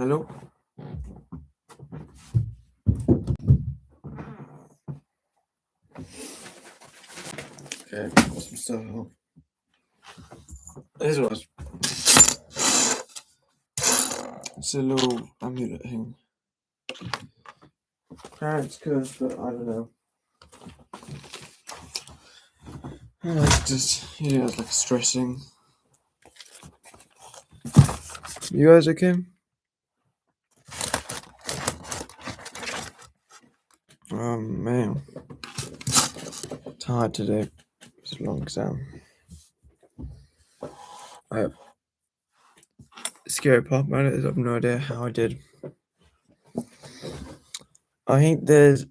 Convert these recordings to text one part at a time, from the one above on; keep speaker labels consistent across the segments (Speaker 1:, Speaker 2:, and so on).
Speaker 1: Hello? Okay, got some stuff on. Here's what it's a little amulet thing. Parents curse, but I don't know. It's just, it's like a stressing. You guys okay? Man. Tired today. It's a long exam. The scary part about it is I have no idea how I did. I think there's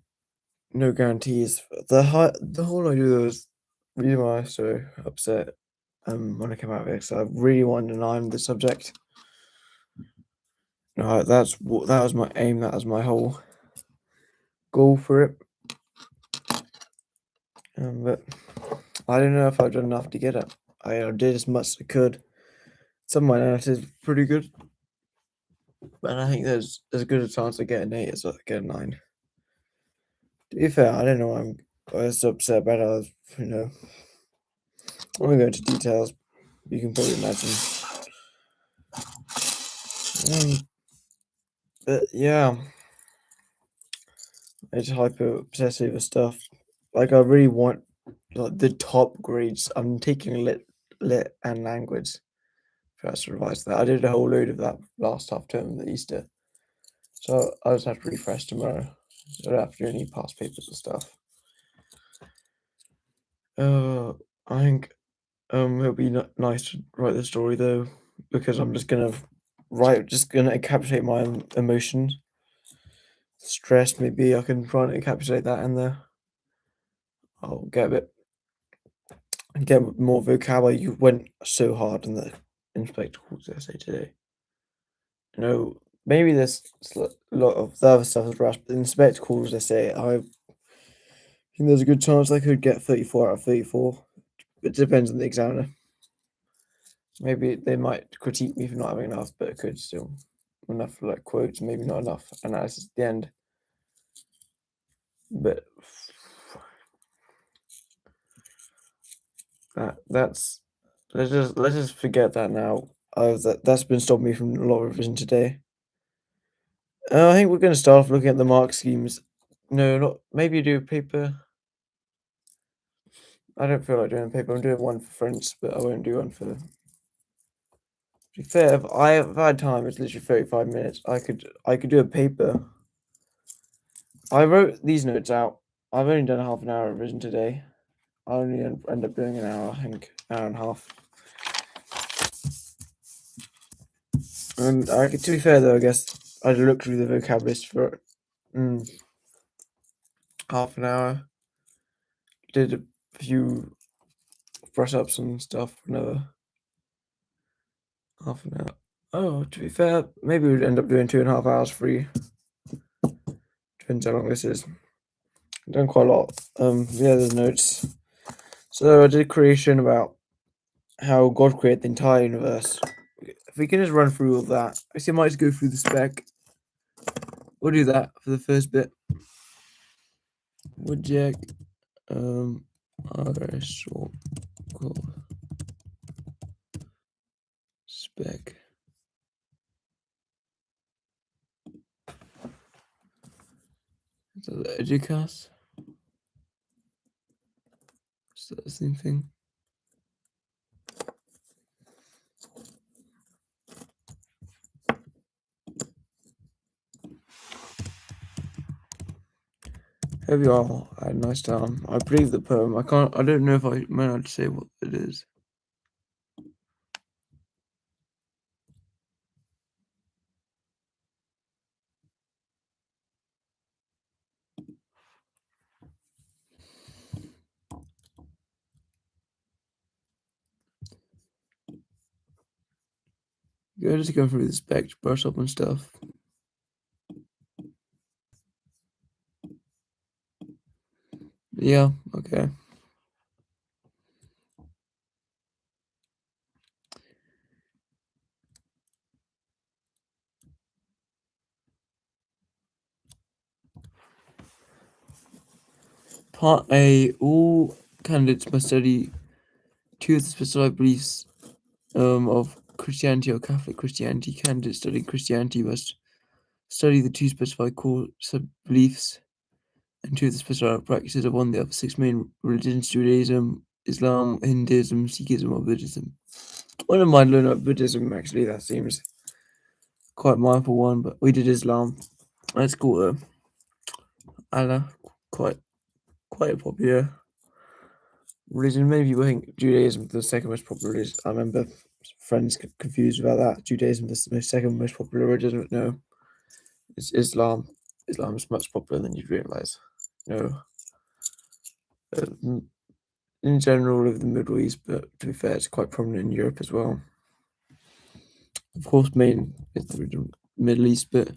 Speaker 1: no guarantees. The whole idea was really why I was so upset when I came out of it. So I really wanted to learn the subject. No, that was my aim. That was my whole goal for it. But I don't know if I've done enough to get it. I did as much as I could. Some of my narratives were pretty good, but I think there's as good a chance of getting 8 as I get a 9. To be fair, I don't know why I was so upset about it. I was, I won't go into details. You can probably imagine. But yeah, it's hyper obsessive with stuff. Like I really want like the top grades. I'm taking lit and language. First to revise that. I did a whole load of that last half term, the Easter. So I just have to refresh tomorrow. So I don't have to do any past papers and stuff. I think it'll be nice to write the story though, because I'm just gonna encapsulate my emotions. Stress, maybe I can try and encapsulate that in there. I'll get more vocabulary. You went so hard in the spectacles essay today. Maybe there's a lot of the other stuff is rushed, but in spectacles essay, I think there's a good chance I could get 34 out of 34. It depends on the examiner. Maybe they might critique me for not having enough, but it could still enough for like quotes, maybe not enough analysis at the end. But that's let's just forget that now. That's been stopping me from a lot of revision today. I think we're going to start off looking at the mark schemes. No, not maybe do a paper. I don't feel like doing a paper. I'm doing one for French, but I won't do one for. To be fair, if I have had time, it's literally 35 minutes. I could do a paper. I wrote these notes out. I've only done half an hour of revision today. I only end up doing an hour, I think, hour and a half. And to be fair though, I guess I looked through the vocab list for half an hour. Did a few brush ups and stuff for another half an hour. Oh, to be fair, maybe we'd end up doing 2.5 hours free. Depends how long this is. I've done quite a lot. Yeah, there's notes. So I did creation about how God created the entire universe. If we can just run through all of that, I see I might just go through the spec. We'll do that for the first bit. Wjec, RS spec. Is that the educast? Is that the same thing? Here we are. I had a nice time. I believe the poem. I don't know if I managed to say what it is. Go just go through the spec, brush up and stuff. Yeah, okay. Part A, all candidates must study two of the specified beliefs of Christianity or Catholic Christianity. Candidates studying Christianity must study the two specified core sub-beliefs and two of the specified practices of one of the other six main religions: Judaism, Islam, Hinduism, Sikhism, or Buddhism. I wouldn't mind learning about Buddhism, actually. That seems quite mindful one, but we did Islam. Let's call Allah quite a popular religion. Many people think Judaism is the second most popular religion. I remember friends confused about that. Judaism is the second most popular religion, but no, it's Islam. Islam is much popular than you'd realise. No, in general of the Middle East, but to be fair, it's quite prominent in Europe as well. Of course, main is the Middle East, but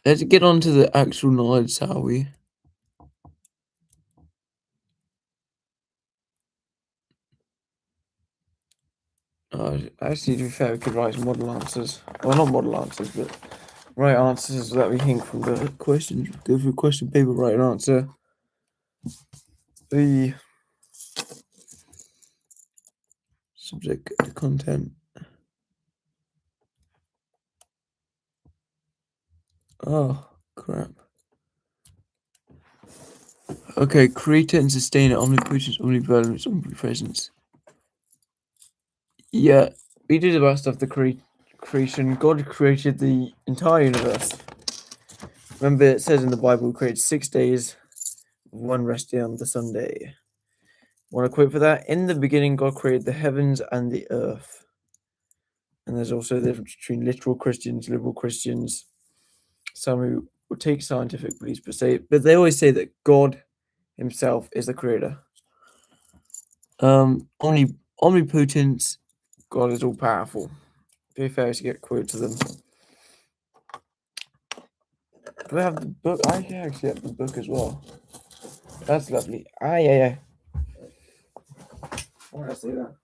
Speaker 1: let's get on to the actual knowledge, shall we? Actually, to be fair, we could write model answers. Well, not model answers, but write answers that we think from the questions. Go through question paper, write an answer. The subject content. Oh, crap. Okay, creator and sustainer, omnipotence, omnibenevolence, omnipresence. Yeah, we did about stuff the creation. God created the entire universe. Remember, it says in the Bible, he created 6 days, one rest day on the Sunday. Want a quote for that? In the beginning, God created the heavens and the earth. And there's also the difference between literal Christians, liberal Christians, some who will take scientific beliefs, but they always say that God himself is the creator. Omnipotence, God is all powerful. To be fair, to get quotes of them. Do I have the book? I actually have the book as well. That's lovely. Yeah. Why did I say that?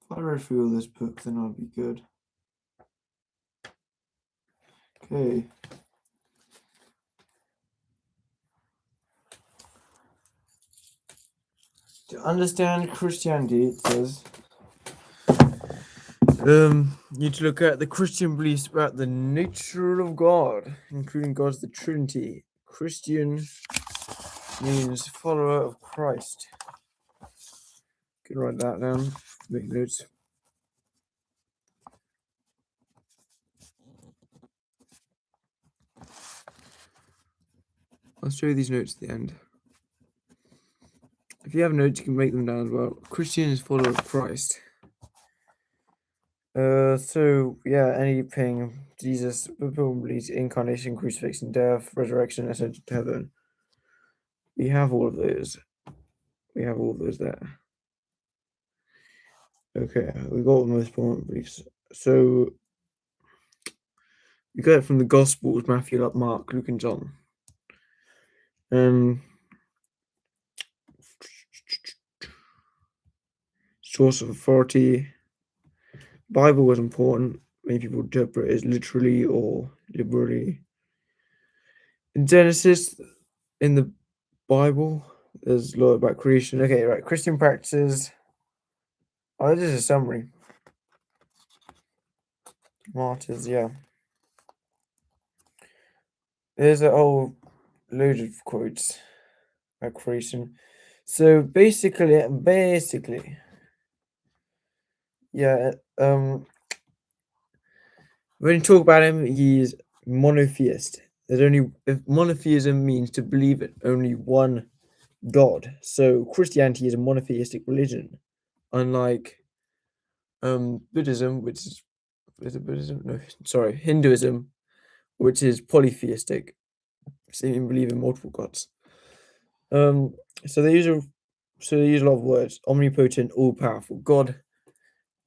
Speaker 1: If I read through all this book, then I'd be good. Okay. To understand Christianity, it says, you need to look at the Christian beliefs about the nature of God, including God's the Trinity. Christian means follower of Christ. You can write that down, make notes. I'll show you these notes at the end. If you have notes, you can make them down as well. Christian is follower of Christ. So yeah, anything Jesus believes incarnation, crucifixion, death, resurrection, ascension to heaven. We have all of those. We have all of those there. Okay, we got the most important beliefs. So we got it from the Gospels: Matthew, Mark, Luke, and John. Source of authority. Bible was important. Many people interpret it as literally or liberally. In Genesis, in the Bible, there's a lot about creation. Okay, right. Christian practices. Oh, this is a summary. Martyrs, yeah. There's a whole load of quotes about creation. So basically, yeah. When you talk about him, he's monotheist. If monotheism means to believe in only one God. So Christianity is a monotheistic religion, unlike Buddhism, which is it Buddhism? No, sorry, Hinduism, which is polytheistic, so you believe in multiple gods. Um, so they use a lot of words. Omnipotent, all powerful. God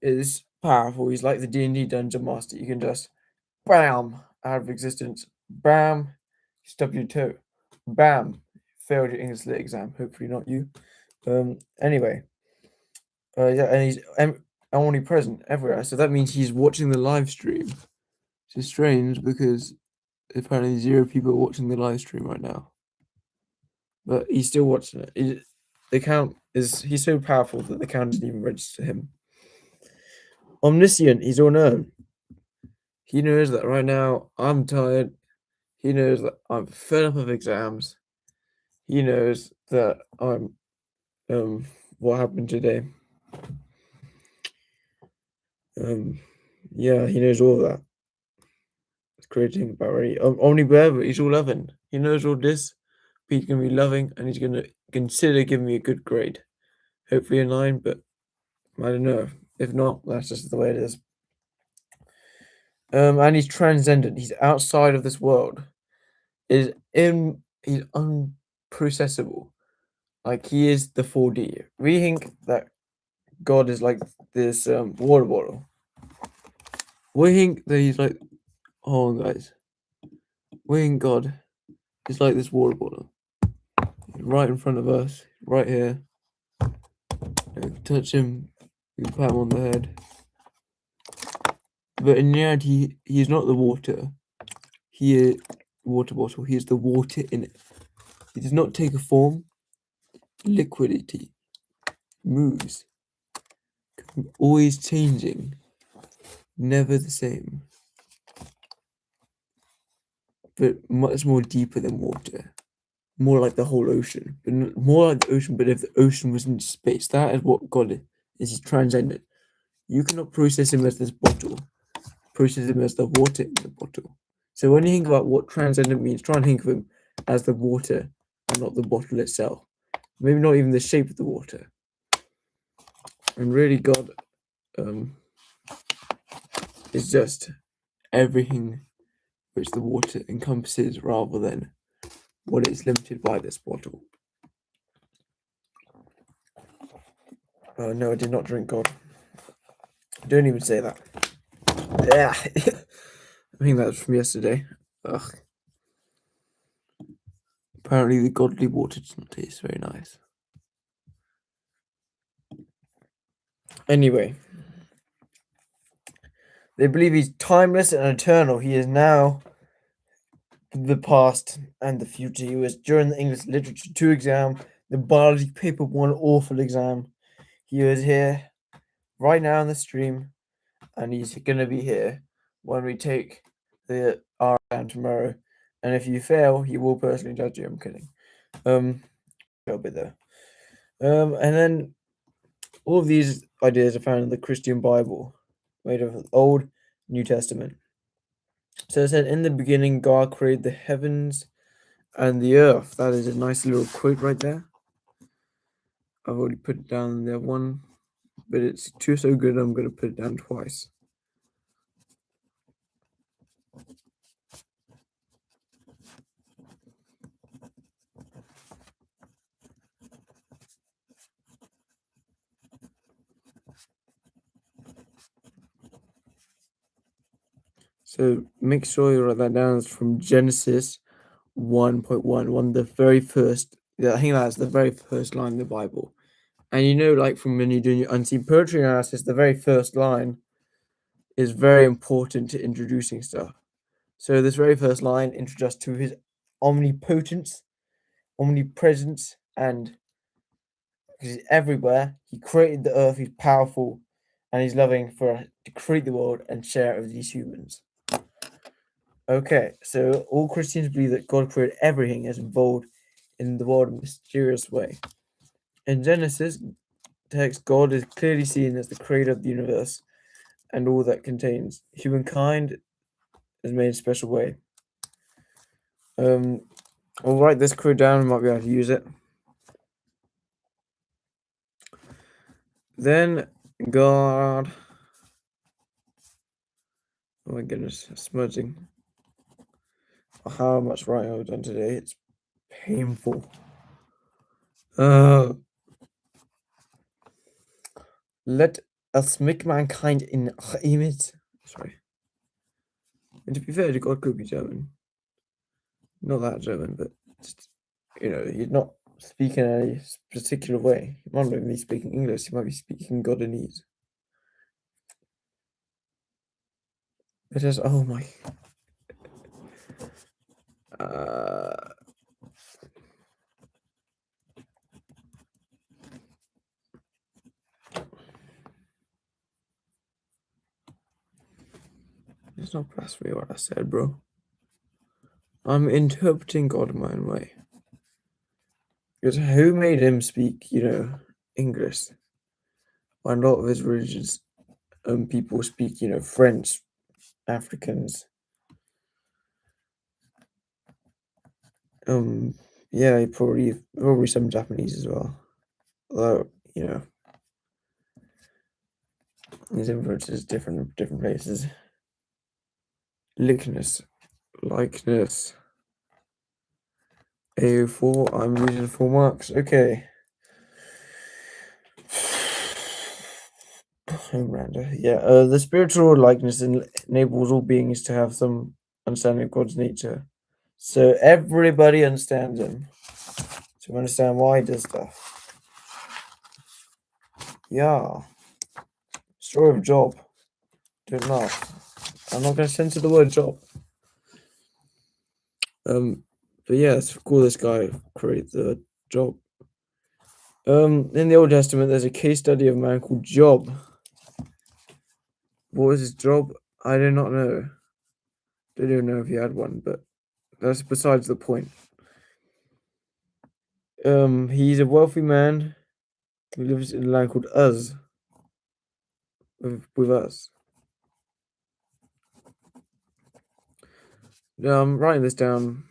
Speaker 1: is powerful. He's like the D&D dungeon master. You can just bam out of existence. Bam, stub your toe. Bam, failed your English lit exam. Hopefully not you. Anyway, yeah, and he's omnipresent everywhere. So that means he's watching the live stream. Which is strange because apparently 0 people are watching the live stream right now. But he's still watching it. The count is he's so powerful that the count doesn't even register him. Omniscient, he's all known. He knows that right now I'm tired. He knows that I'm fed up of exams. He knows that I'm what happened today. Yeah, he knows all that. It's creating about already. Omnibenevolent, he's all loving. He knows all this. He's gonna be loving and he's gonna consider giving me a good grade. Hopefully a 9, but I don't know. If not, that's just the way it is. And he's transcendent. He's outside of this world. He's unprocessable. Like he is the 4D. We think that God is like this water bottle. We think that he's like, oh guys, we think God is like this water bottle, right in front of us, right here. Touch him, we pat him on the head. But in reality, he is not the water. He is water bottle. He is the water in it. He does not take a form. Liquidity moves, always changing, never the same, but much more deeper than water. More like the whole ocean, but more like the ocean. But if the ocean was in space, that is what God is. He's transcendent. You cannot process him as this bottle. Process him as the water in the bottle. So when you think about what transcendent means, try and think of him as the water and not the bottle itself. Maybe not even the shape of the water. And really, God is just everything which the water encompasses rather than what is limited by this bottle. No, I did not drink God. Don't even say that. Yeah. I think that was from yesterday. Ugh. Apparently the godly water doesn't taste very nice. Anyway. They believe he's timeless and eternal. He is now the past and the future. He was during the English Literature 2 exam, the biology paper 1 awful exam. He was here right now in the stream, and he's gonna be here when we take the R exam tomorrow. And if you fail, he will personally judge you. I'm kidding. A bit there. And then all of these ideas are found in the Christian Bible, made of the Old New Testament. So it said, in the beginning, God created the heavens and the earth. That is a nice little quote right there. I've already put it down there one, but it's so good I'm going to put it down twice. So make sure you write that down. It's from Genesis 1.1, one of the very first. Yeah, I think that's the very first line in the Bible. And you know, like from when you're doing your unseen poetry analysis, the very first line is very important to introducing stuff. So this very first line introduced to his omnipotence, omnipresence, and because he's everywhere. He created the earth. He's powerful, and he's loving to create the world and share it with these humans. Okay, so all Christians believe that God created everything as involved in the world in a mysterious way. In Genesis text, God is clearly seen as the creator of the universe and all that contains. Humankind is made in a special way. I'll write this quote down. I might be able to use it. Then God. Oh my goodness, smudging. How much writing I've done today. It's painful. Let us make mankind in our image. Sorry. And to be fair, God could be German. Not that German, but just, you're not speaking a particular way. You might not even be speaking English. You might be speaking Godinese. It is. Oh my. It's not blasphemy what I said, bro. I'm interpreting God in my own way. Because who made him speak, English? Why a lot of his religions, people speak, French, Africans. Yeah, probably some Japanese as well. Although, his influences different places. Likeness. AO4, I'm using 4 marks. Okay. Homelander. Yeah, the spiritual likeness enables all beings to have some understanding of God's nature. So everybody understands him. So we understand why he does stuff. Yeah. Story of Job. Don't laugh. I'm not going to censor the word Job. But yeah, it's cool this guy created the Job. In the Old Testament, there's a case study of a man called Job. What was his job? I do not know. Don't even know if he had one, but that's besides the point. He's a wealthy man who lives in a land called Uz. With us. Now I'm writing this down.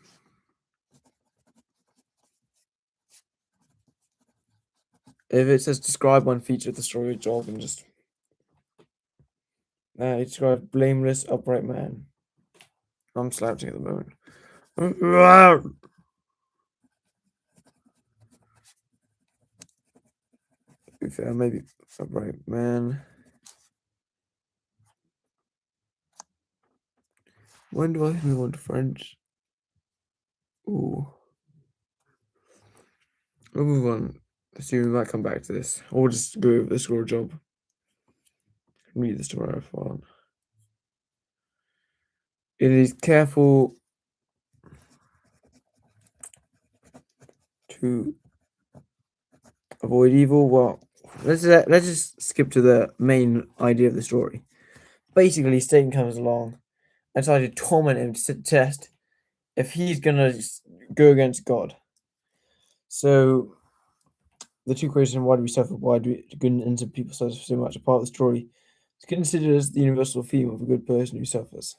Speaker 1: If it says describe one feature of the story of Job, and just he described blameless, upright man. I'm slouching at the moment. To be fair, maybe upright man. When do I move on to French? Ooh. We'll move on. Let's see, we might come back to this. Or just go over the score Job. Read this tomorrow if I want. It is careful to avoid evil. Well, let's just skip to the main idea of the story. Basically, Satan comes along and tries to torment him to test if he's gonna go against God. So the two questions: why do we suffer? Why do good and innocent people suffer so much? A part of the story is considered as the universal theme of a good person who suffers.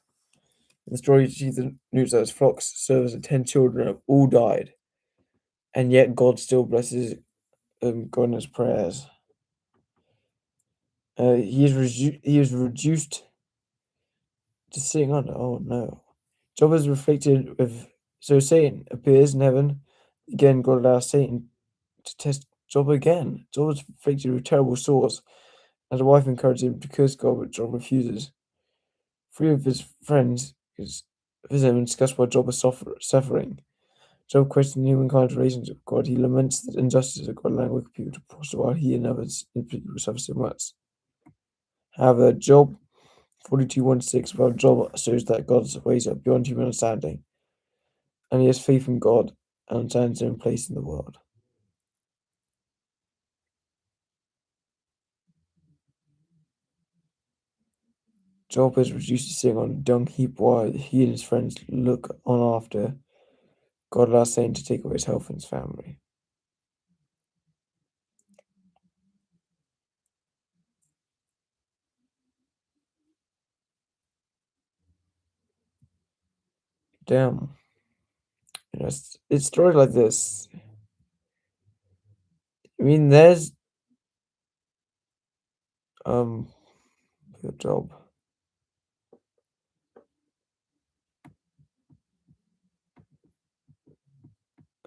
Speaker 1: In the story, Jesus news that his flocks, servants, and 10 children have all died, and yet God still blesses God in his prayers. He is reduced to sitting under. Oh no. Job is reflected with. So Satan appears in heaven. Again, God allows Satan to test Job again. Job is afflicted with terrible sores, and his wife encourages him to curse God, but Job refuses. Three of his friends visit him and discuss why Job is suffering. Job questions humankind's relationship with God. He laments the injustice of God allowing wicked people to prosper while he and others in people suffer so much. However, Job 42:1-6, while Job shows that God's ways are beyond human understanding, and he has faith in God and understands his own place in the world. Job is reduced to sitting on a dung heap while he and his friends look on after God allows Satan to take away his health and his family. Damn. It's stories like this. I mean, there's Good job.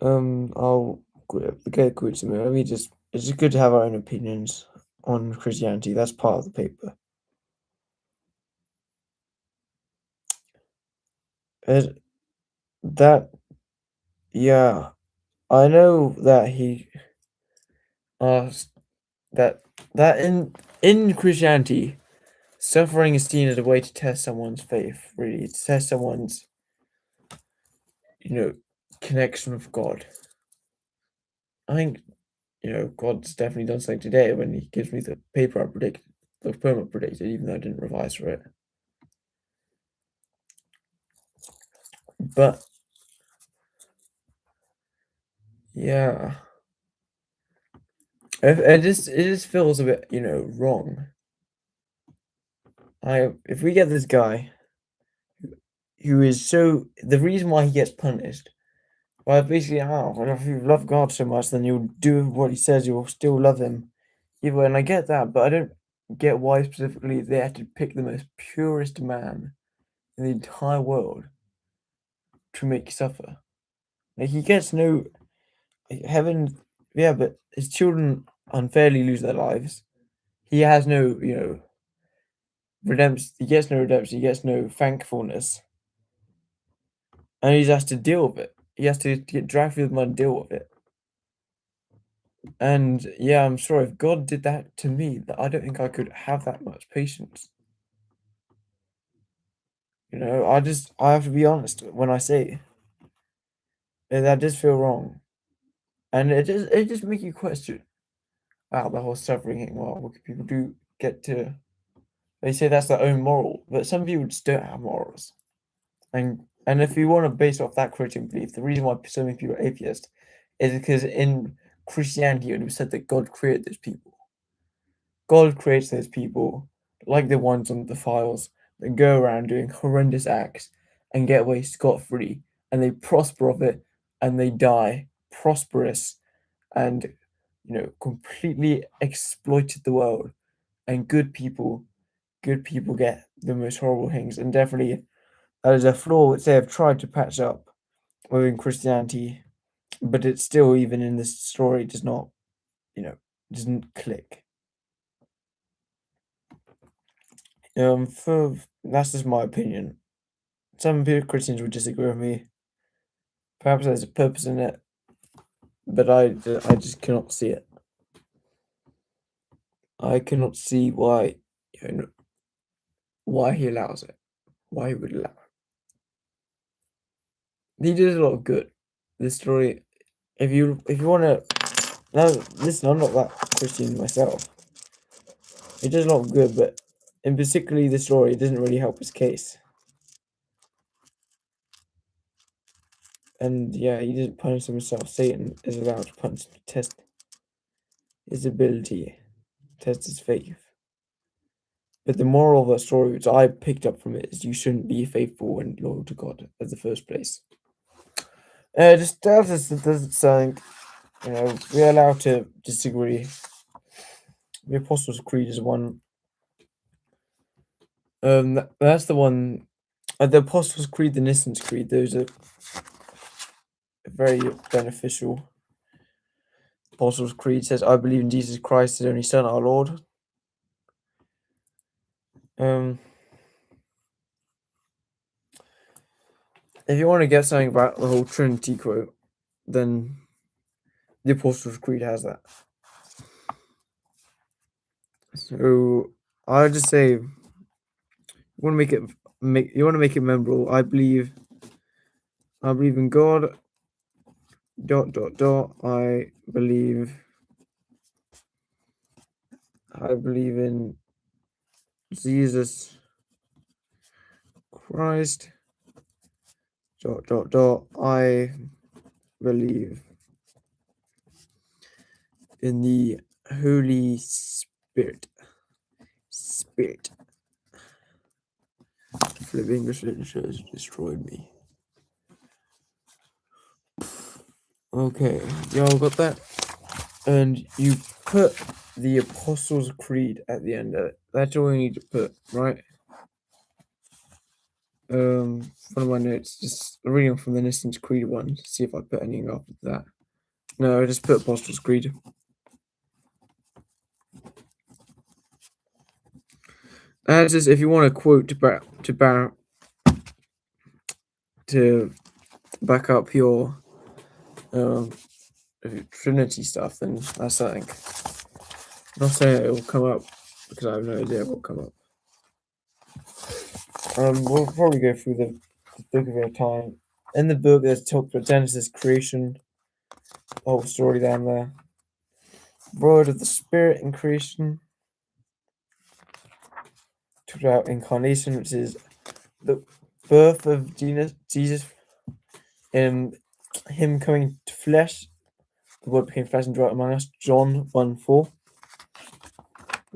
Speaker 1: I'll get quit to me. Let me just. It's just good to have our own opinions on Christianity. That's part of the paper. That yeah, I know that he asked that in Christianity, suffering is seen as a way to test someone's faith. Really, to test someone's connection with God. I think God's definitely done something today when He gives me the paper I predicted, the poem I predicted, even though I didn't revise for it. But yeah, it just feels a bit wrong. If we get this guy who is the reason why he gets punished, well, basically, well, if you love God so much, then you'll do what He says. You'll still love Him, even. And I get that, but I don't get why specifically they had to pick the most purest man in the entire world to make suffer. Like he gets no heaven, yeah, but his children unfairly lose their lives. He has no, redemption. He gets no redemption. He gets no thankfulness, and he has to deal with it. He has to get dragged through the mud and deal with it. And yeah, I'm sorry if God did that to me, that I don't think I could have that much patience. I have to be honest when I say that does feel wrong, and it just make you question. Wow, the whole suffering thing. Well, what people do get to. They say that's their own moral, but some people just don't have morals. And if you want to base off that Christian belief, the reason why so many people are atheists is because in Christianity it was said that God created those people. God creates those people, like the ones on the files, that go around doing horrendous acts and get away scot-free, and they prosper of it, and they die prosperous, and completely exploited the world. And good people get the most horrible things, and definitely that is a flaw which they have tried to patch up within Christianity, but it's still, even in this story, does not, doesn't click. For That's just my opinion. Some people, Christians, would disagree with me. Perhaps there's a purpose in it, but I just cannot see it. I cannot see why he allows it. Why he would allow it. He did a lot of good. This story, if you want to, now listen, I'm not that Christian myself. It does a lot of good, but in particularly the story, it doesn't really help his case. And yeah, he didn't punish himself. Satan is allowed to punish him to test his ability, test his faith. But the moral of that story, which I picked up from it, is you shouldn't be faithful and loyal to God in the first place. Just doesn't sound, we're allowed to disagree. The Apostles' Creed is one. That's the one. The Apostles' Creed, the Nicene Creed, those are very beneficial. Apostles' Creed says, "I believe in Jesus Christ, His only Son, our Lord." If you want to get something about the whole Trinity quote, then the Apostles' Creed has that. So I just say, you want to make it memorable. I believe in God. ... I believe in Jesus Christ. ... I believe in the Holy Spirit. Flip English literature has destroyed me. Okay, y'all got that? and you put the Apostles' Creed at the end of it. That's all you need to put, right? One of my notes, just reading from the Assassin's Creed one, to see if I put anything after that. No, I just put Apostles' Creed. As is, if you want a quote to back up your Trinity stuff, then that's something. I'm not saying it will come up because I have no idea what will come up. We'll probably go through the book of our time. In the book, there's talk about Genesis creation, the whole story down there. Word of the Spirit in creation. Talk about incarnation, which is the birth of Jesus, and him coming to flesh. The word became flesh and dwelt among us. John 1:4.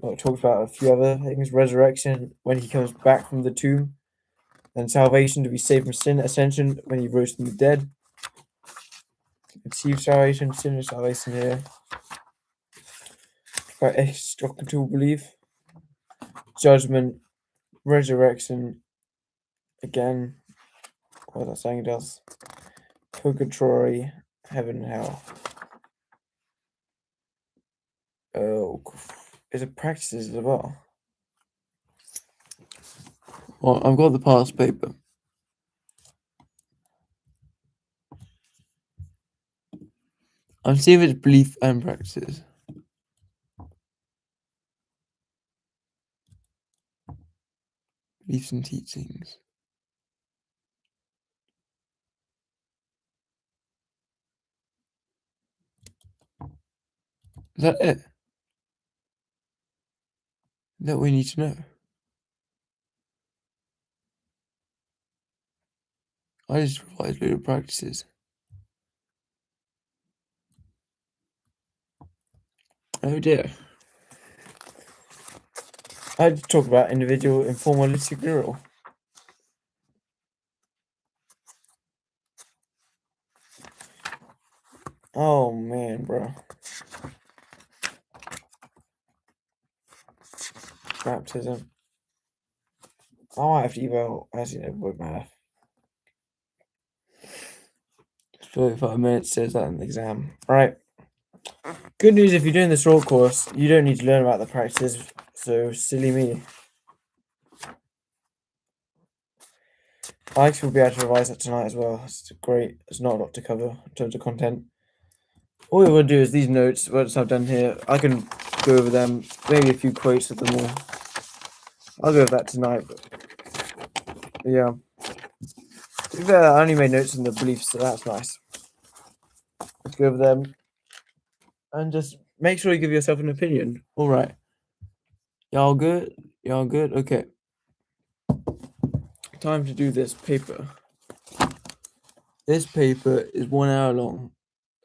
Speaker 1: It talks about a few other things. Resurrection, when he comes back from the tomb. And salvation, to be saved from sin. Ascension, when he rose from the dead. Achieve salvation, sinner salvation here. About extractable belief. Judgment, resurrection. Again, what was I saying it does? Purgatory, heaven and hell. Oh, is it practices as well? Well, I've got the past paper. I'm seeing if it's belief and practices. Beliefs and teachings. Is that it? That we need to know. I just revised little practices. Oh dear. I had to talk about individual informal integral. Oh man, bro. Baptism. Oh, I have to email actually never would math. 45 minutes says that in the exam. Alright. Good news, if you're doing the short course, you don't need to learn about the practices, so silly me. I actually will be able to revise that tonight as well. It's great. There's not a lot to cover in terms of content. All we want to do is these notes, what I've done here, I can go over them, maybe a few quotes of them all. I'll go over that tonight, but yeah. To be fair, I only made notes on the beliefs, so that's nice. Let's go over them. And just make sure you give yourself an opinion. Alright. Y'all good? Y'all good? Okay. Time to do this paper. This paper is 1 hour long.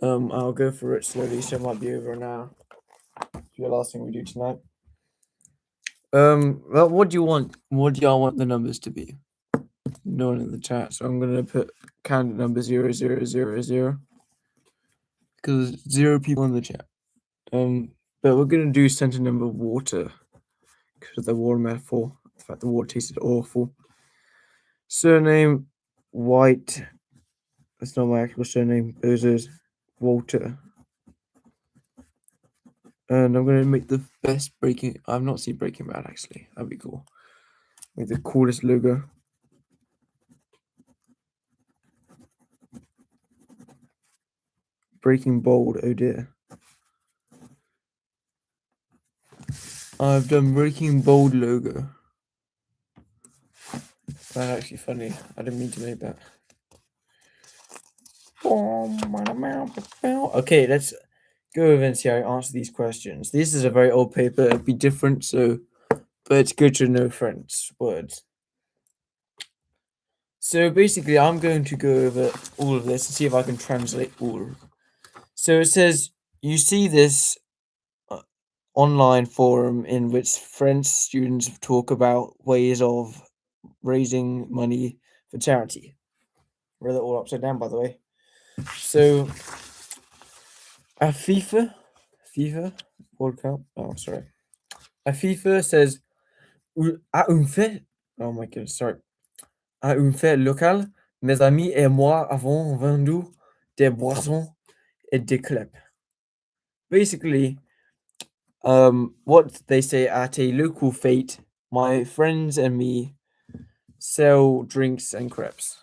Speaker 1: I'll go through it slowly, so it might be over an hour. It's the last thing we do tonight. Well, what do you want? What do y'all want the numbers to be? No one in the chat, so I'm gonna put candidate number 0000 because 0 people in the chat. But we're gonna do center number water because of the water metaphor. The fact the water tasted awful. Surname White. That's not my actual surname. This is Walter. And I'm gonna make the best Breaking. I've not seen Breaking Bad actually. That'd be cool. Make the coolest logo. Breaking Bold. Oh dear. I've done Breaking Bold logo. That's actually funny. I didn't mean to make that. Okay, let's go over and see how I answer these questions. This is a very old paper. It'd be different, so but it's good to know French words. So basically, I'm going to go over all of this and see if I can translate all. So it says, you see this online forum in which French students talk about ways of raising money for charity. Read it all upside down, by the way. So, a FIFA, FIFA World Cup. Oh, sorry. A FIFA says à une fête. Oh my goodness, sorry. À une fête locale, mes amis et moi avons vendu des boissons et des crêpes. Basically, what they say at a local fete, my friends and me sell drinks and crepes.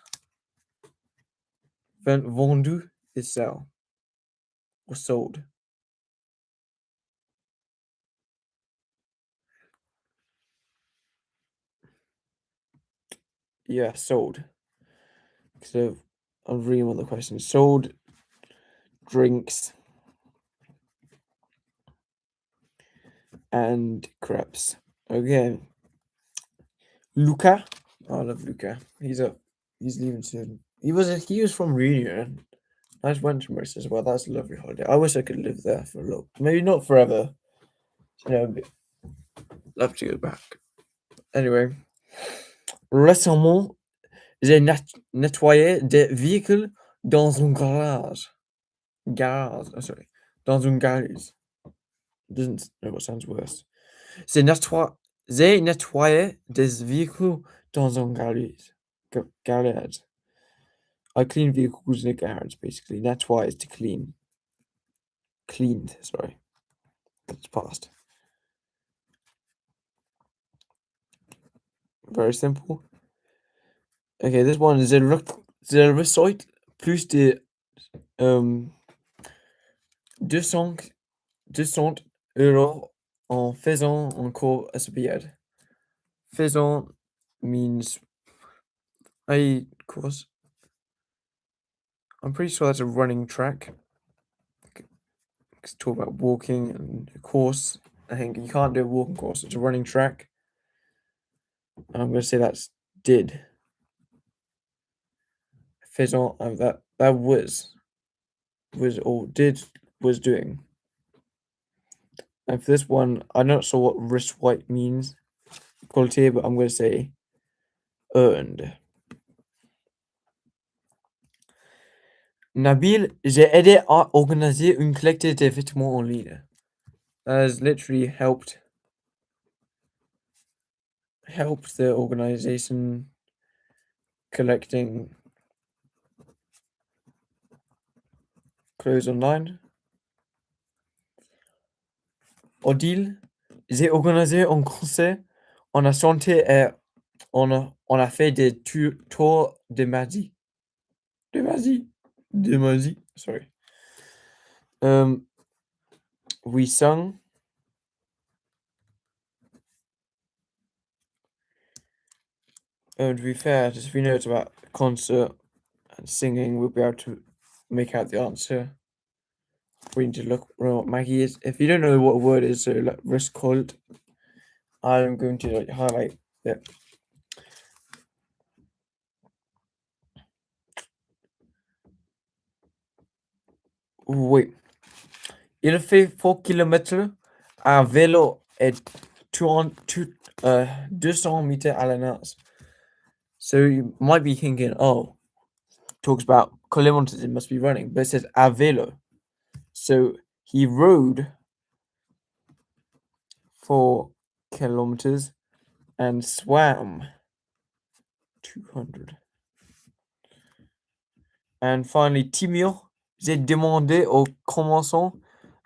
Speaker 1: Vendu is sell or sold. Yeah, sold. So I'm reading one of the questions. Sold drinks and crepes. Okay. Luca. Oh, I love Luca. He's leaving soon. He was from Reunion. I just went to Mauritius as well. That's a lovely holiday. I wish I could live there for a little, maybe not forever. But love to go back. Anyway, récemment, j'ai nettoyé des véhicules dans un garage. Garage. Oh, sorry, dans un garage. Doesn't know what sounds worse. J'ai nettoyé des véhicules dans un garage. Garage. I clean vehicles in a garage, basically. Nettoyer is to clean. Cleaned, sorry. That's past. Very simple. Okay, this one is the recite plus de 200 euros en faisant encore SBR. Faisant means course. I'm pretty sure that's a running track. Talk about walking and a course. I think you can't do a walking course, it's a running track. And I'm going to say that's did. Faisant, that was or did was doing. And for this one, I'm not sure what wrist white means quality, but I'm going to say earned. Nabil, j'ai aidé à organiser une collecte de vêtements en ligne. Has literally helped the organization collecting clothes online. Odile, j'ai organisé un concert, on a chanté et on a fait des tours de magie. De magie, sorry. We sung. And to be fair, just if you know it's about concert and singing, we'll be able to make out the answer. We need to look what Maggie is. If you don't know what a word is, so like wrist cold, I'm going to highlight it. Oui. Il fait 4 km à vélo et 200 meters à l'heure. So you might be thinking, oh, talks about kilometers, it must be running, but it says à vélo. So he rode 4 kilometers and swam 200. And finally, Timur, j'ai demandé aux commençants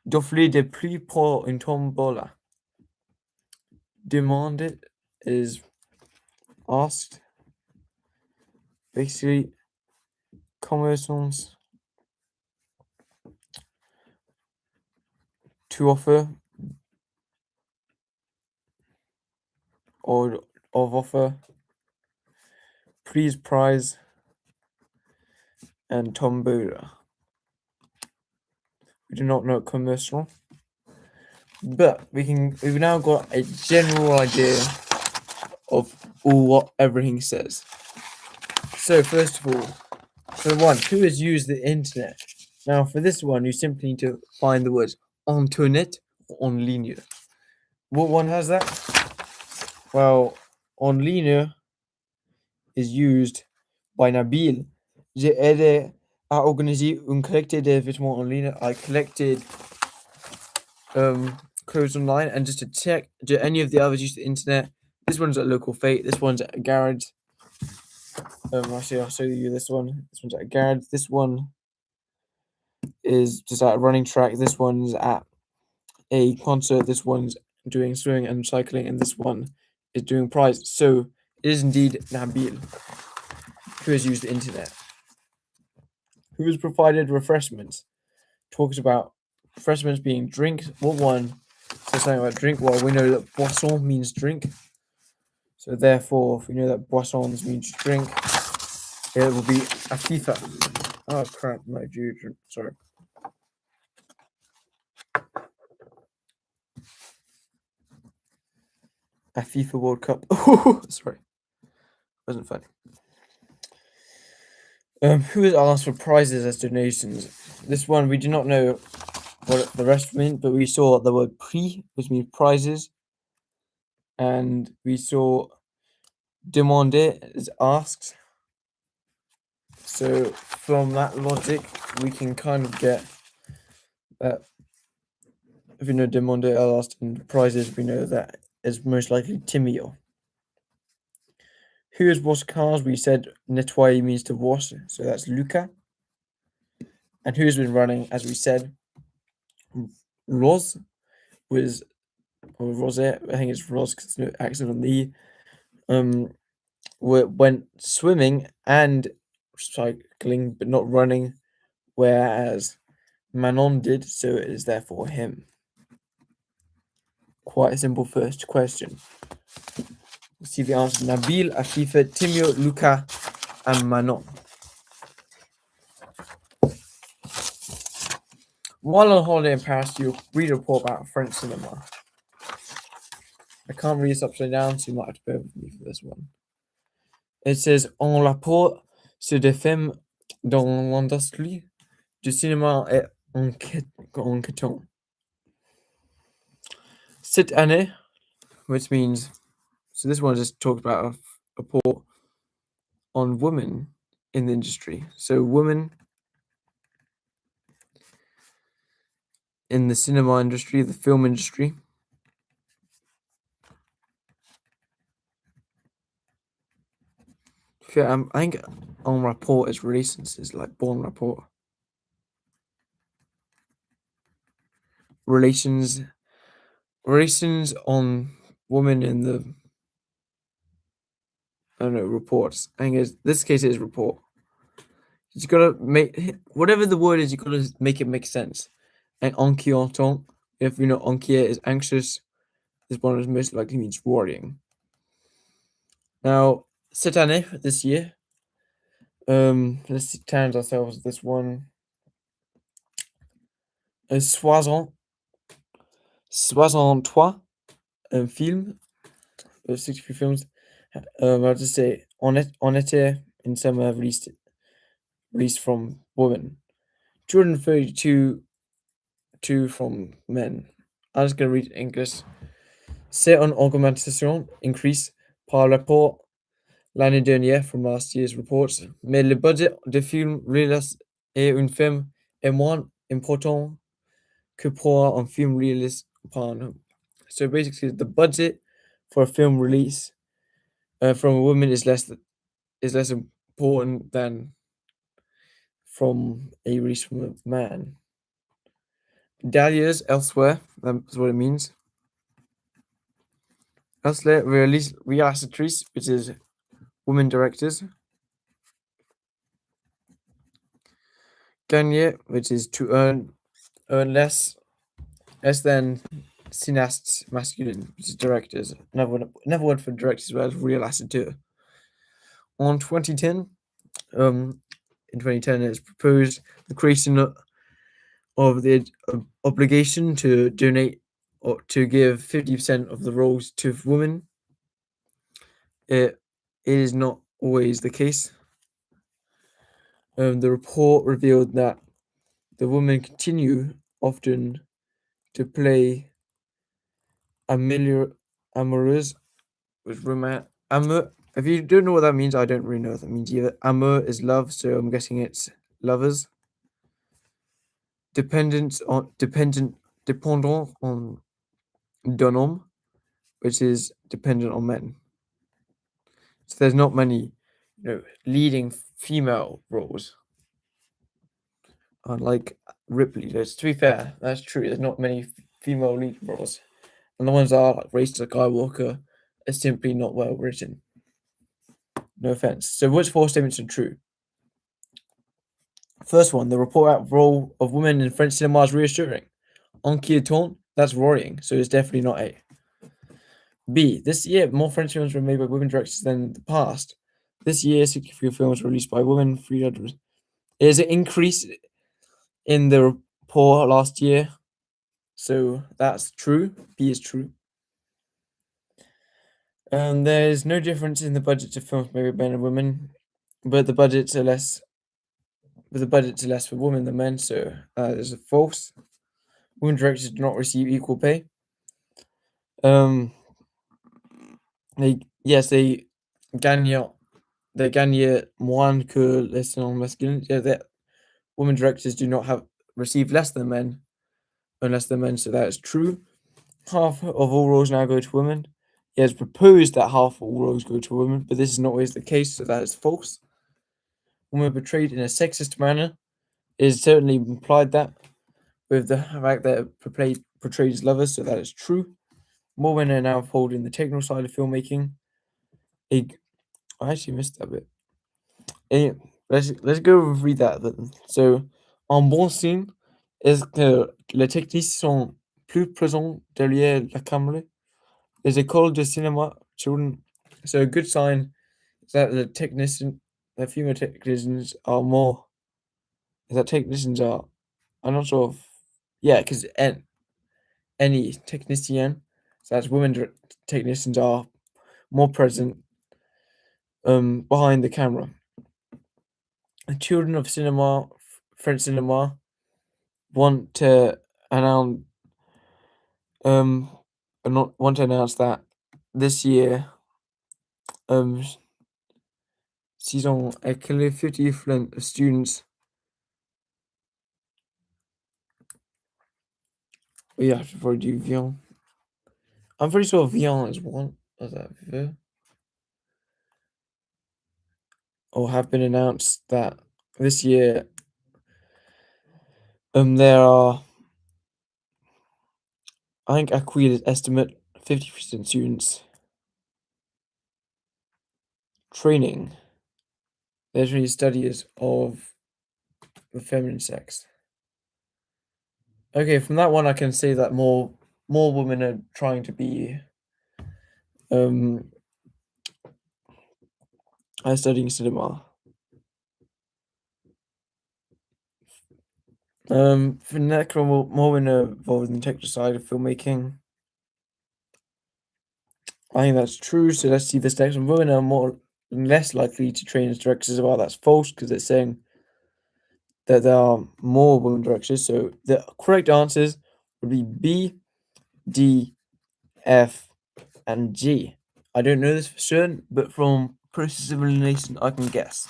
Speaker 1: d'offrir des prix pour une tombola. Demanded is asked. Basically, commençants to offer or of offer, please prize, and tombola. We do not know commercial, but we've now got a general idea of what everything says. So first of all, for one, who has used the internet? Now for this one, you simply need to find the words internet or en ligne. What one has that? Well, en ligne is used by Nabil. J'ai aidé à organiser une collecte de vêtements en ligne. I collected closed online, and just to check, do any of the others use the internet? This one's at Local Fate. This one's at a garage. Actually, I'll show you this one. This one's at a garage. This one is just at a running track. This one's at a concert. This one's doing swimming and cycling, and this one is doing prize. So it is indeed Nabil who has used the internet. Who has provided refreshments? Talks about refreshments being drink. What one says something about drink? Well, we know that boisson means drink. So therefore, if we know that boissons means drink, it will be a FIFA. Oh crap, my dude. Sorry. A FIFA World Cup. Oh, sorry. Wasn't funny. Who has asked for prizes as donations? This one we do not know what the rest mean, but we saw the word prix, which means prizes, and we saw demander is asked. So from that logic, we can kind of get that if we know demander are asked and prizes, we know that is most likely Timio. Who has washed cars? We said nettoyer means to wash, so that's Luca. And who's been running, as we said, Rose was, or Rose, I think it's Rose because there's no accent on the went swimming and cycling, but not running, whereas Manon did, so it is therefore him. Quite a simple first question. Let's see the answer. Nabil, Afifa, Timio, Luca, and Manon. While on holiday in Paris, you read a report about French cinema. I can't read this upside down, so you might have to bear with me for this one. It says, en rapport sur des films dans l'industrie du cinéma et enquêtant. Cette année, which means, so this one just talks about a report on women in the industry. So women in the cinema industry, the film industry. Yeah, I think en rapport is relations, like bon rapport. Relations on women in the, I don't know, reports. I think this case it is report. You gotta make whatever the word is, you gotta make it make sense. And inquiétant, if you know inquiet is anxious, this one is most likely means worrying. Now, cette année, this year, let's challenge ourselves with this one. 63 film, 63 films. I'll just say on été in summer released from women, 232 from men. I'm just gonna read in English. C'est une augmentation, increase par rapport l'année dernière from last year's reports, mais le budget de film réaliste est un film est moins important que pour un film réaliste pan. So basically, the budget for a film release from a woman is less important than from a release from a man. Dahlias elsewhere, that's what it means. Elsewhere, réalisatrice, which is women directors. Gagner, which is to earn less than cineastes masculine, which is directors. Another word for directors was réalisateur. On 2010, in 2010, it's proposed the creation of the obligation to donate or to give 50% of the roles to women. It is not always the case. The report revealed that the women continue often to play amoureuse with romance. Amour. If you don't know what that means, I don't really know what that means either. Amour is love, so I'm guessing it's lovers. Dependent dépendant d'un homme, which is dependent on men. So there's not many, leading female roles. Unlike Ripley, to be fair, that's true. There's not many female lead roles, and the ones that are like Race to Skywalker are simply not well written. No offense. So which four statements are true? First one, the report out role of women in French cinema is reassuring. Inquiétant, that's worrying, so it's definitely not A. B, this year more French films were made by women directors than in the past. This year, 63 films were released by women, 300. There's an increase in the report last year, so that's true. B is true. And there's no difference in the budgets of films made by men and women, but the budgets are less. But the budgets are less for women than men, so that is false. Women directors do not receive equal pay. They gagnent they gagnent moins que les non masculins. Yeah, that women directors do not receive less than men, unless they're men. So that is true. Half of all roles now go to women. He has proposed that half of all roles go to women, but this is not always the case, so that is false. Women portrayed in a sexist manner. It is certainly implied that with the fact that portrayed as lovers, so that is true. More women are now involved in the technical side of filmmaking. I actually missed that bit. Let's go read that then. So, un bon signe est que les techniciens sont plus présents derrière la caméra. Les écoles de cinéma children. So a good sign is that the female technicians are more. Is that technicians are? I'm not sure. Yeah, because any technician, so that's women technicians are more present behind the camera. The children of cinema, French cinema, want to announce that this year s'ils ont accueilli 50 students. Yeah, I've already do Vion. I'm pretty sure Vion is one. Is that V? Or have been announced that this year there are, I think Aquil's estimate 50% students training. There's really studies of the feminine sex. Okay, from that one I can say that more women are trying to be studying cinema. For next one, more women are involved in the technical side of filmmaking. I think that's true. So let's see this next one. Women are less likely to train as directors. Well, that's false because it's saying that there are more women directors. So the correct answers would be B, D, F, and G. I don't know this for certain, but from process of elimination, I can guess.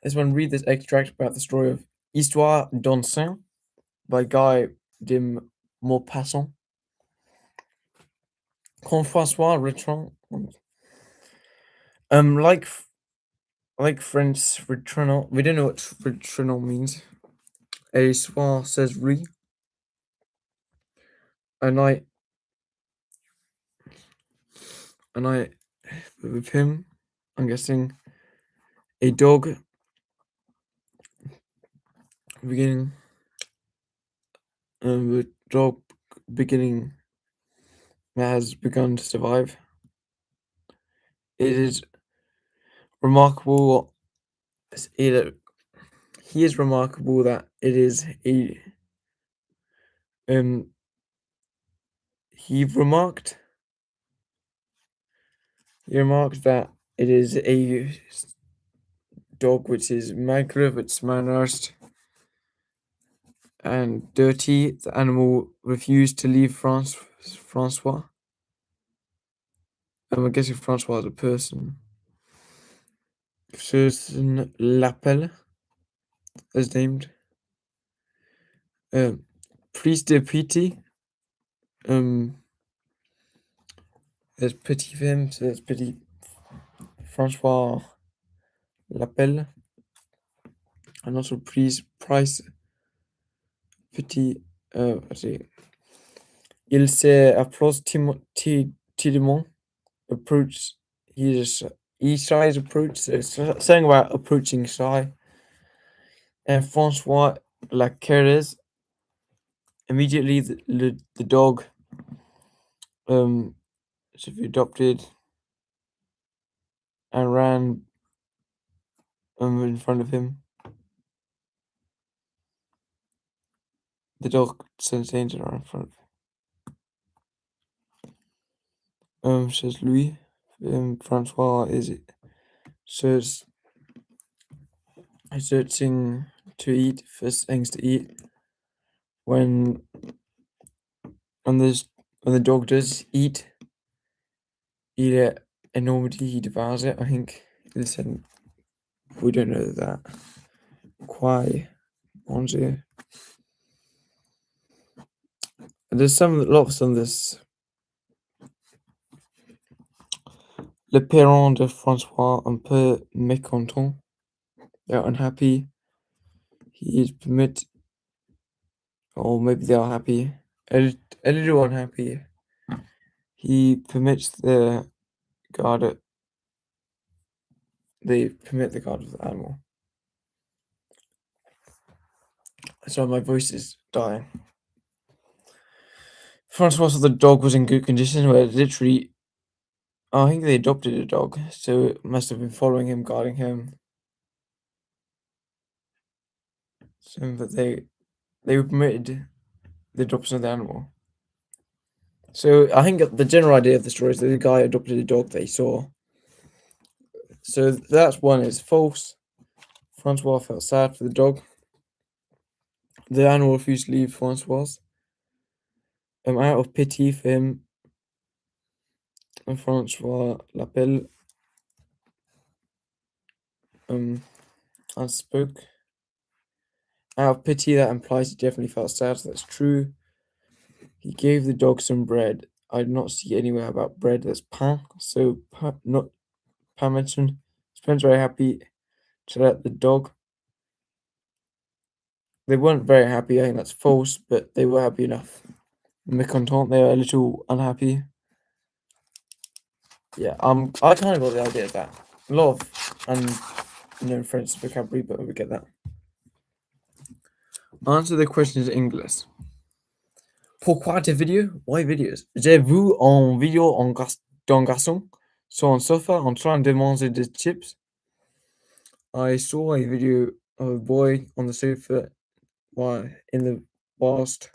Speaker 1: This one, read this extract about the story of Histoire d'un Saint by Guy de Maupassant. Quand François Retron, like French retrenal, we don't know what retrenal means. A soir says re. A night with him. I'm guessing a dog beginning. The dog beginning has begun to survive. It is remarkable. He is remarkable that it is a. He remarked that it is a dog which is maigre, it's malnourished and dirty. The animal refused to leave Francois. I'm guessing Francois is a person. Person L'appel is named. Prise de pitié. There's pity for him, so there's pity. François l'appelle. And also price pity. See. Il s'est timidement approach. He tries approach. So it's something about approaching shy. And François la caresse. Immediately, the dog should be adopted and ran in front of him. The dog sensed danger ran in front of him. Says Louis. Francois is searching to eat for things to eat. When the dog does eat it enormity, he devours it. I think listen, we don't know that. Quai manger. There's lots on this. Le parent de François un peu mécontent. They're unhappy. He is permitted, or maybe they are happy. A little unhappy. He permits the guard. They permit the guard of the animal. Sorry, my voice is dying. Francois saw the dog was in good condition, where literally, I think they adopted a dog, so it must have been following him, guarding him. So that they permitted the adoption of the animal. So I think the general idea of the story is that the guy adopted a dog they saw. So that's one is false. Francois felt sad for the dog. The animal refused to leave Francois. Out of pity for him, and Francois l'appelle and spoke. Out of pity, that implies he definitely felt sad, so that's true. He gave the dog some bread. I did not see anywhere about bread. That's pain, so not pain mentioned. His parents very happy to let the dog. They weren't very happy. I think that's false, but they were happy enough. Mécontent, they were a little unhappy. Yeah, I kind of got the idea of that. A lot of French vocabulary, but we get that. Answer the questions in English. Pourquoi des vidéos? Why videos? J'ai vu une vidéo d'un garçon sur un sofa en train de manger des chips. I saw a video of a boy on the sofa whilst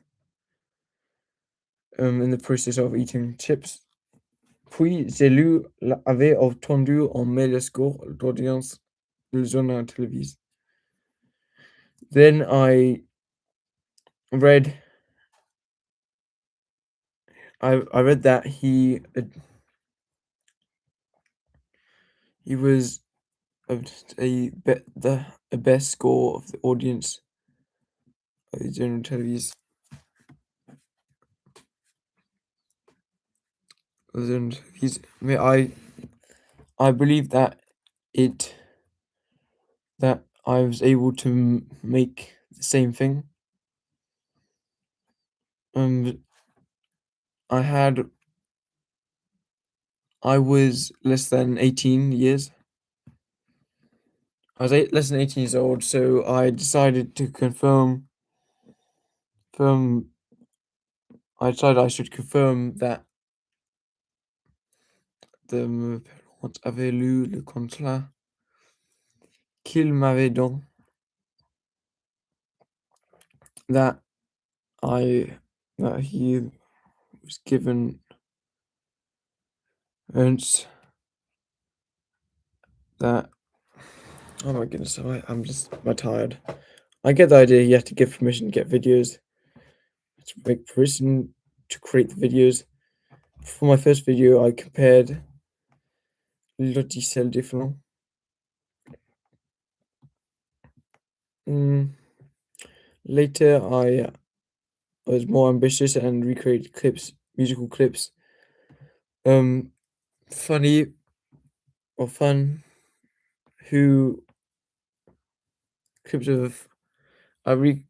Speaker 1: in the process of eating chips. Puis j'ai lu avait entendu un mail score d'audience du journal télévisé. Then I read that he was a best score of the audience of the journal télévisé. I believe that I was able to make the same thing. I was less than 18 years. I was less than 18 years old, so I decided to confirm. I decided I should confirm that the parents avaient lu le contrat qu'il m'avait donné. That he was given Ernst that. Oh my goodness, I'm just tired. I get the idea you have to give permission to get videos, to make permission to create the videos. For my first video, I compared logiciels différents. Later, was more ambitious and recreated musical clips, funny or fun, who clips of I re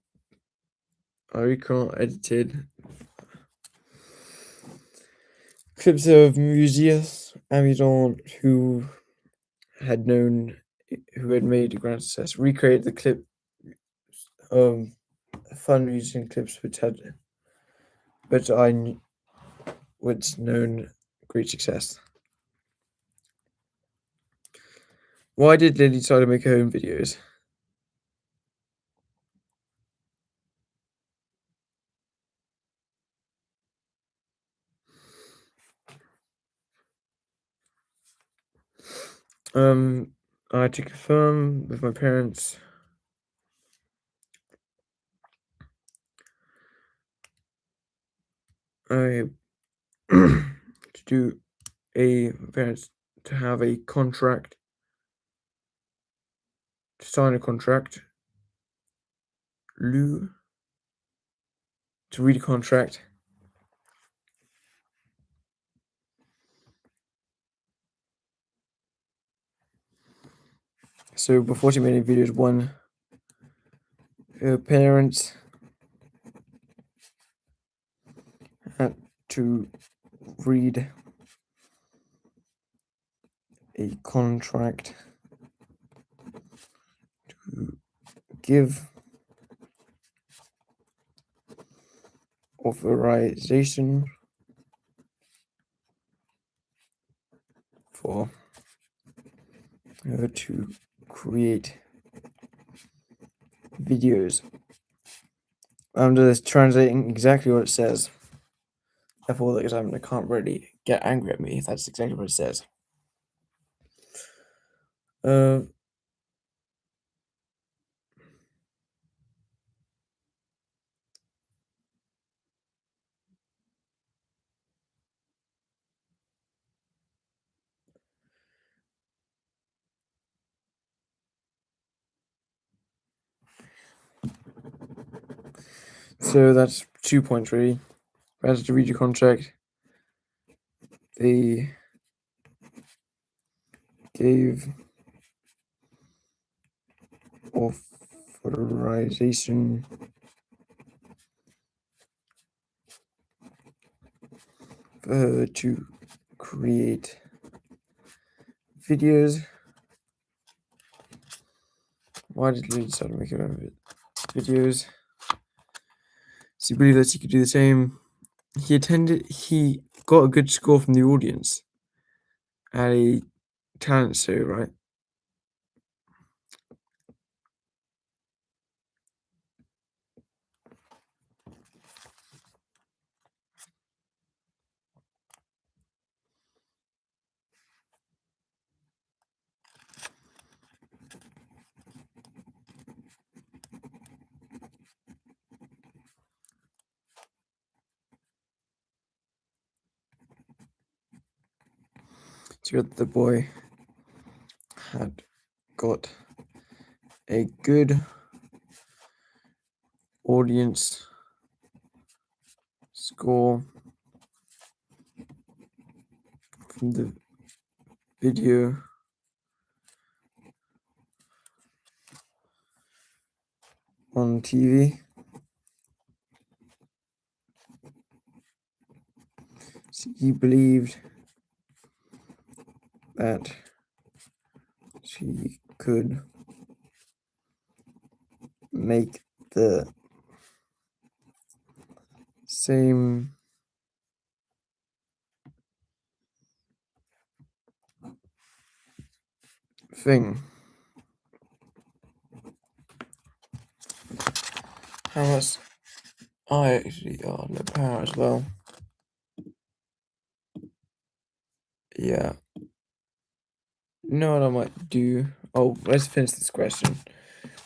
Speaker 1: I recall edited clips of Museus Amidon who had made a grand success, recreated the clip fun musician clips which which known great success. Why did Lily decide to make her own videos? I had to confirm with my parents. I to do a parents to have a contract, to sign a contract, Lou to read a contract. So before she made any videos, one, her parents had to read a contract to give authorization for her to create videos. I'm just translating exactly what it says. Therefore, the examiner can't really get angry at me if that's exactly what it says. Uh, so that's 2 points really. Better to read your contract. They gave authorization for her to create videos. Why did Lee decide to make her own videos? So you believe that he could do the same? He got a good score from the audience at a talent show, right? So the boy had got a good audience score from the video on TV. So he believed that she could make the same thing. How much I actually are no power as well. Yeah. You know what I might do? Oh, let's finish this question.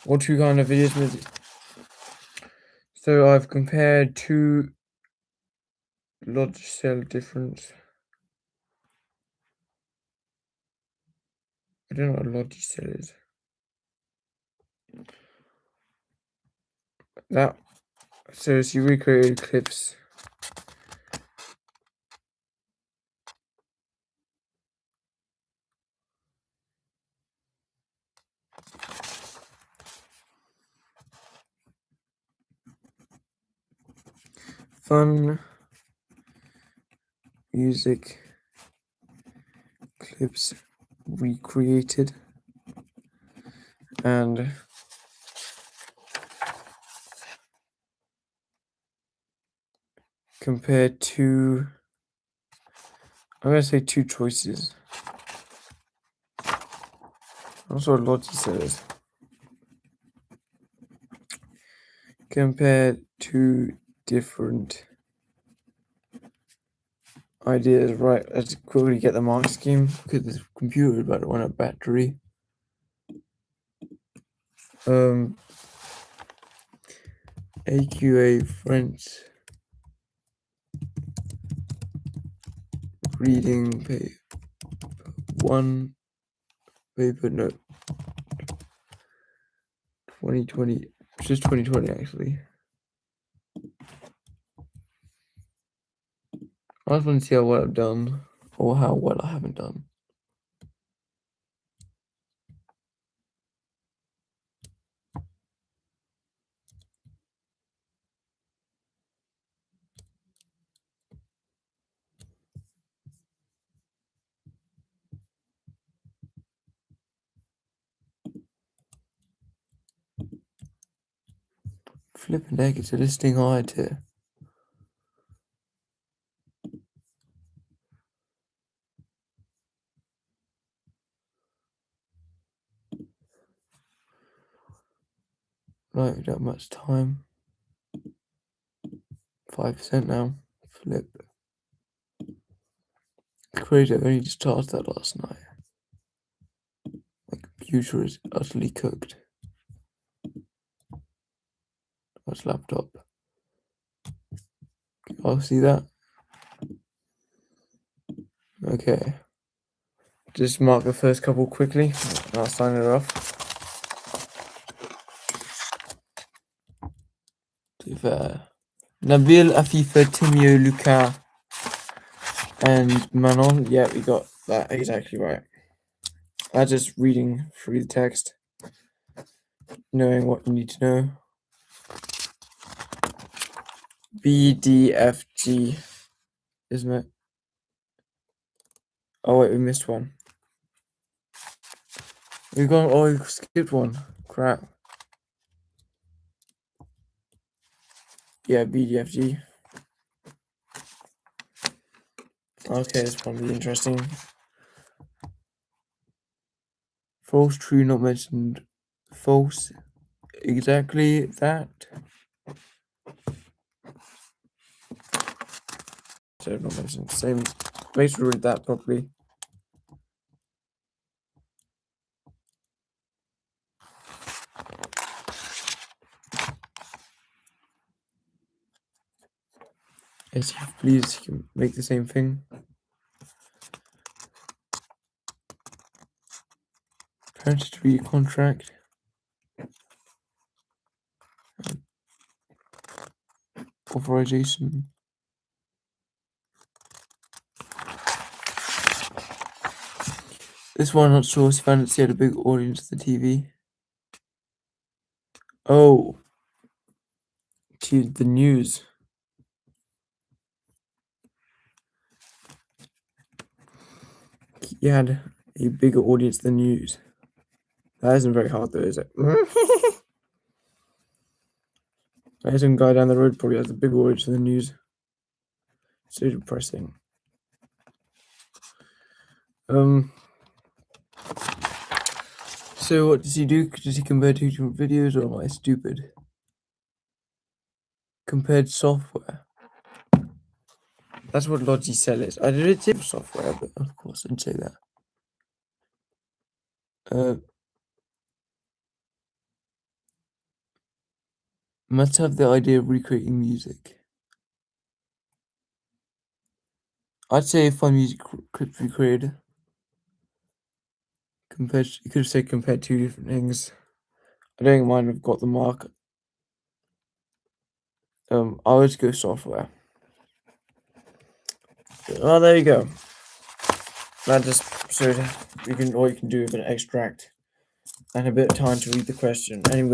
Speaker 1: What two kind of videos with? So I've compared two Logicel difference. I don't know what Logicel is. That So she recreated clips. Fun music clips recreated and compared to, I'm going to say two choices. That's what Lottie says. Compare two different ideas. Right, let's quickly get the mark scheme because this computer is about to run out of battery. AQA French reading paper 1 paper note 2020, just 2020 actually. I just want to see how well I've done or how well I haven't done. Flipping heck, it's a listing high tier. Right, we don't have much time. 5% now. Flip. Crazy, I only just charged that last night. My computer is utterly cooked. What's laptop? I'll see that. Okay. Just mark the first couple quickly, and I'll sign it off. Nabil, Afifa, Timio, Luca, and Manon. Yeah, we got that exactly right. I'm just reading through the text, knowing what you need to know. B, D, F, G, isn't it? Oh wait, we missed one. We skipped one. Crap. Yeah, B, D, F, G. Okay, this one will be interesting. False, true, not mentioned. False. Exactly that. So not mentioned. Same. Make sure to read that properly. Yes, please, you can make the same thing. Parent to read contract. Authorization. This one, not sure. He found it. He had a big audience at the TV. Oh, to the news. He had a bigger audience than news. That isn't very hard, though, is it? Some guy down the road probably has a bigger audience than the news. So depressing. So what does he do? Does he compare two different videos, or am I stupid? Compared software. That's what Logi Cell is. I did it tip software, but of course I didn't say that. Must have the idea of recreating music. I'd say fun music clips recreated. Compared, you could have said compared two different things. I don't think mine have got the mark. I would go software. Well, there you go. That just shows what you can do with an extract and a bit of time to read the question. Anyway.